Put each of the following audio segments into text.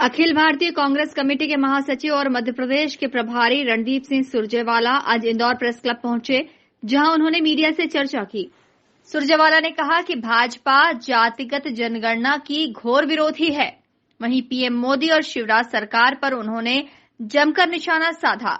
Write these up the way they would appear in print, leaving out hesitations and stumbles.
Akhil Bharatiya Congress committee के महासचिव और मध्य प्रदेश के प्रभारी रणदीप सिंह सुरजेवाला आज इंदौर प्रेस क्लब पहुंचे, जहां उन्होंने मीडिया से चर्चा की। सुरजेवाला ने कहा कि भाजपा जातिगत जनगणना की घोर विरोधी है। वहीं पीएम मोदी और शिवराज सरकार पर उन्होंने जमकर निशाना साधा।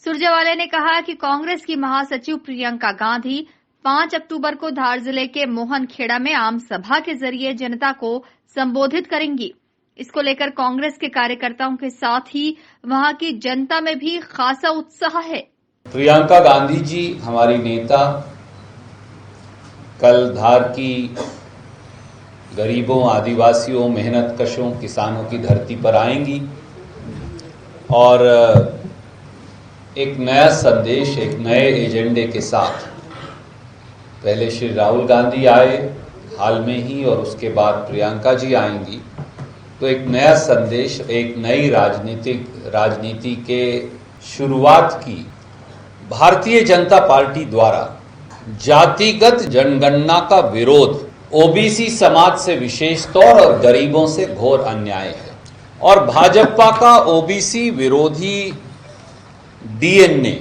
सुरजेवाला ने कहा कि कांग्रेस की महासचिव प्रियंका गांधी 5 अक्टूबर को धार जिले के मोहनखेड़ा में आम सभा के जरिए जनता को संबोधित करेंगी। इसको लेकर कांग्रेस के कार्यकर्ताओं के साथ ही वहां की जनता में भी खासा उत्साह है। प्रियंका गांधी जी हमारी नेता कल धार की गरीबों, आदिवासियों, मेहनतकशों, किसानों की धरती पर आएंगी और एक नया संदेश, एक नए एजेंडे के साथ पहले श्री राहुल गांधी आए हाल में ही और उसके बाद प्रियंका जी आएंगी, तो एक नया संदेश, एक नई राजनीति के शुरुआत की भारतीय जनता पार्टी द्वारा जातिगत जनगणना का विरोध ओबीसी समाज से विशेष तौर और गरीबों से घोर अन्याय है और भाजपा का ओबीसी विरोधी डीएनए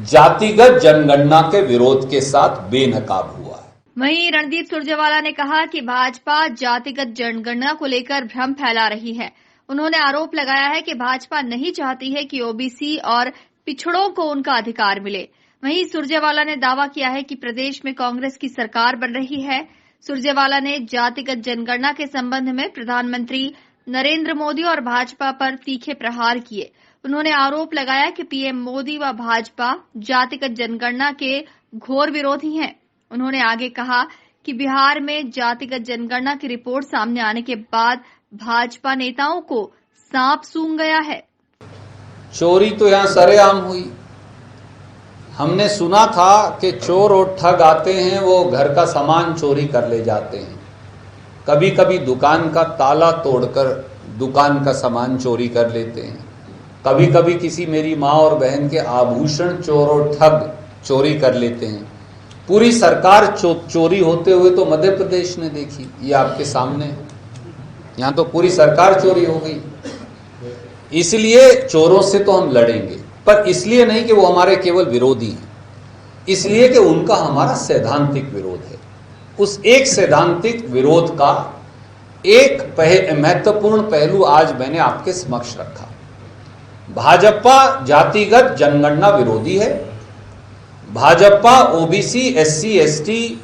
जातिगत जनगणना के विरोध के साथ बेनकाब हुआ है। वहीं रणदीप सुरजेवाला ने कहा कि भाजपा जातिगत जनगणना को लेकर भ्रम फैला रही है। उन्होंने आरोप लगाया है कि भाजपा नहीं चाहती है कि ओबीसी और पिछड़ों को उनका अधिकार मिले। वहीं सुरजेवाला ने दावा किया है कि प्रदेश में कांग्रेस की सरकार बन रही है। सुरजेवाला ने जातिगत जनगणना के संबंध में प्रधानमंत्री नरेंद्र मोदी और भाजपा पर तीखे प्रहार किए। उन्होंने आरोप लगाया कि पीएम मोदी व भाजपा जातिगत जनगणना के घोर विरोधी हैं। उन्होंने आगे कहा कि बिहार में जातिगत जनगणना की रिपोर्ट सामने आने के बाद भाजपा नेताओं को सांप सूंघ गया है। चोरी तो यहां सरेआम हुई। हमने सुना था कि चोर और ठग आते हैं, वो घर का सामान चोरी कर ले जाते हैं। कभी कभी दुकान का ताला तोड़कर दुकान का सामान चोरी कर लेते हैं। कभी कभी किसी मेरी माँ और बहन के आभूषण चोर और ठग चोरी कर लेते हैं। पूरी सरकार चोरी होते हुए तो मध्य प्रदेश ने देखी, ये आपके सामने है। यहाँ तो पूरी सरकार चोरी हो गई। इसलिए चोरों से तो हम लड़ेंगे, पर इसलिए नहीं कि वो हमारे केवल विरोधी हैं, इसलिए कि उनका हमारा सैद्धांतिक विरोध है। उस एक सैद्धांतिक विरोध का एक महत्वपूर्ण पहलू आज मैंने आपके समक्ष रखा। भाजपा जातिगत जनगणना विरोधी है। Bhajpa OBC, SC, ST,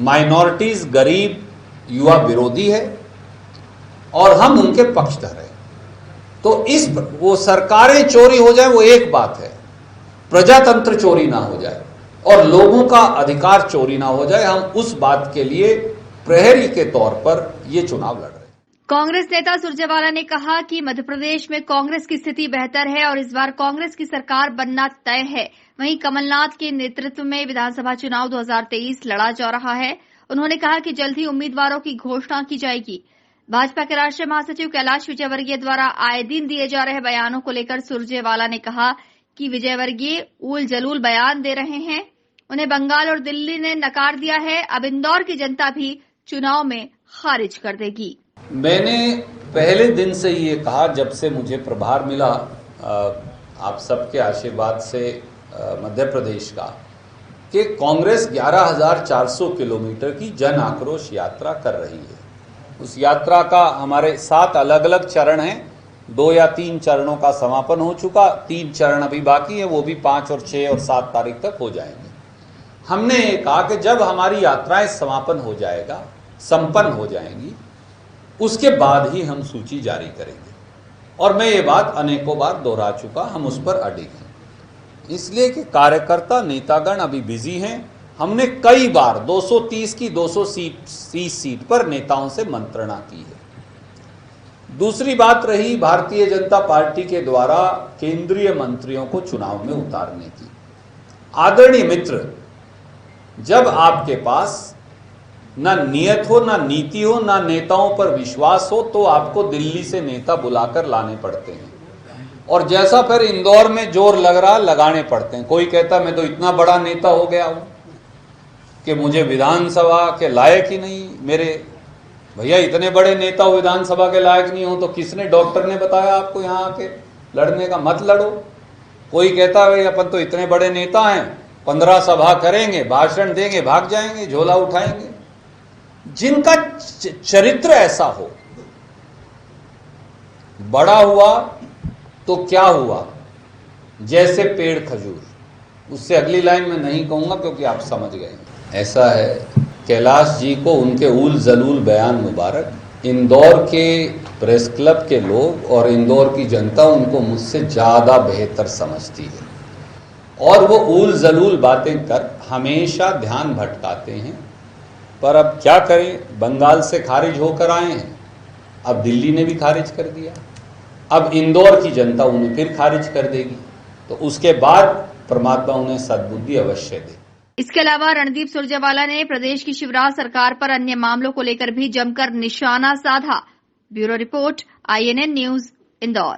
minorities, गरीब, युवा विरोधी है और हम उनके पक्षधर हैं। तो वो सरकारें चोरी हो जाए वो एक बात है, प्रजातंत्र चोरी ना हो जाए और लोगों का अधिकार चोरी ना हो जाए, हम उस बात के लिए प्रहरी के तौर पर ये चुनाव लड़ रहे हैं। कांग्रेस नेता सुरजेवाला ने कहा कि मध्य प्रदेश में कांग्रेस की स्थिति बेहतर है और इस बार कांग्रेस की सरकार बनना तय है। वहीं कमलनाथ के नेतृत्व में विधानसभा चुनाव 2023 लड़ा जा रहा है। उन्होंने कहा कि जल्द ही उम्मीदवारों की घोषणा की जाएगी। भाजपा के राष्ट्रीय महासचिव कैलाश विजयवर्गीय द्वारा आए दिन दिए जा रहे बयानों को लेकर सुरजेवाला ने कहा कि विजयवर्गीय उल जलूल बयान दे रहे हैं। उन्हें बंगाल और दिल्ली ने नकार दिया है। अब इंदौर की जनता भी चुनाव में खारिज कर देगी। मैंने पहले दिन से ये कहा, जब से मुझे प्रभार मिला आप सबके आशीर्वाद से मध्य प्रदेश का, कि कांग्रेस 11,400 किलोमीटर की जन आक्रोश यात्रा कर रही है। उस यात्रा का हमारे 7 अलग अलग चरण हैं। 2 या 3 चरणों का समापन हो चुका, 3 चरण अभी बाकी है, वो भी 5 और 6 और 7 तारीख तक हो जाएंगे। हमने कहा कि जब हमारी यात्राएं संपन्न हो जाएंगी, उसके बाद ही हम सूची जारी करेंगे। और मैं ये बात अनेकों बार दोहरा चुका, हम उस पर अडिग हैं। इसलिए कि कार्यकर्ता नेतागण अभी बिजी हैं। हमने कई बार 230 की 230 सीट पर नेताओं से मंत्रणा की है। दूसरी बात रही भारतीय जनता पार्टी के द्वारा केंद्रीय मंत्रियों को चुनाव में उतारने की। आदरणीय मित्र, जब आपके पास ना नियत हो, ना नीति हो, ना नेताओं पर विश्वास हो, तो आपको दिल्ली से नेता बुलाकर लाने पड़ते हैं। और जैसा फिर इंदौर में जोर लग रहा, लगाने पड़ते हैं। कोई कहता मैं तो इतना बड़ा नेता हो गया हूं कि मुझे विधानसभा के लायक ही नहीं मेरे भैया इतने बड़े नेता विधानसभा के लायक नहीं हो तो किसने, डॉक्टर ने बताया आपको यहाँ आके लड़ने का? मत लड़ो। कोई कहता है भाई अपन तो इतने बड़े नेता हैं, 15 सभा करेंगे, भाषण देंगे, भाग जाएंगे, झोला उठाएंगे। जिनका चरित्र ऐसा हो, बड़ा हुआ तो क्या हुआ, जैसे पेड़ खजूर। उससे अगली लाइन में नहीं कहूंगा क्योंकि आप समझ गए। ऐसा है, कैलाश जी को उनके उल जलूल बयान मुबारक। इंदौर के प्रेस क्लब के लोग और इंदौर की जनता उनको मुझसे ज़्यादा बेहतर समझती है और वो उल जलूल बातें कर हमेशा ध्यान भटकाते हैं। पर अब क्या करें, बंगाल से खारिज होकर आए हैं, अब दिल्ली ने भी खारिज कर दिया, अब इंदौर की जनता उन्हें फिर खारिज कर देगी, तो उसके बाद परमात्मा उन्हें सद्बुद्धि अवश्य दे। इसके अलावा रणदीप सुरजेवाला ने प्रदेश की शिवराज सरकार पर अन्य मामलों को लेकर भी जमकर निशाना साधा। Bureau report, INN news, Indore.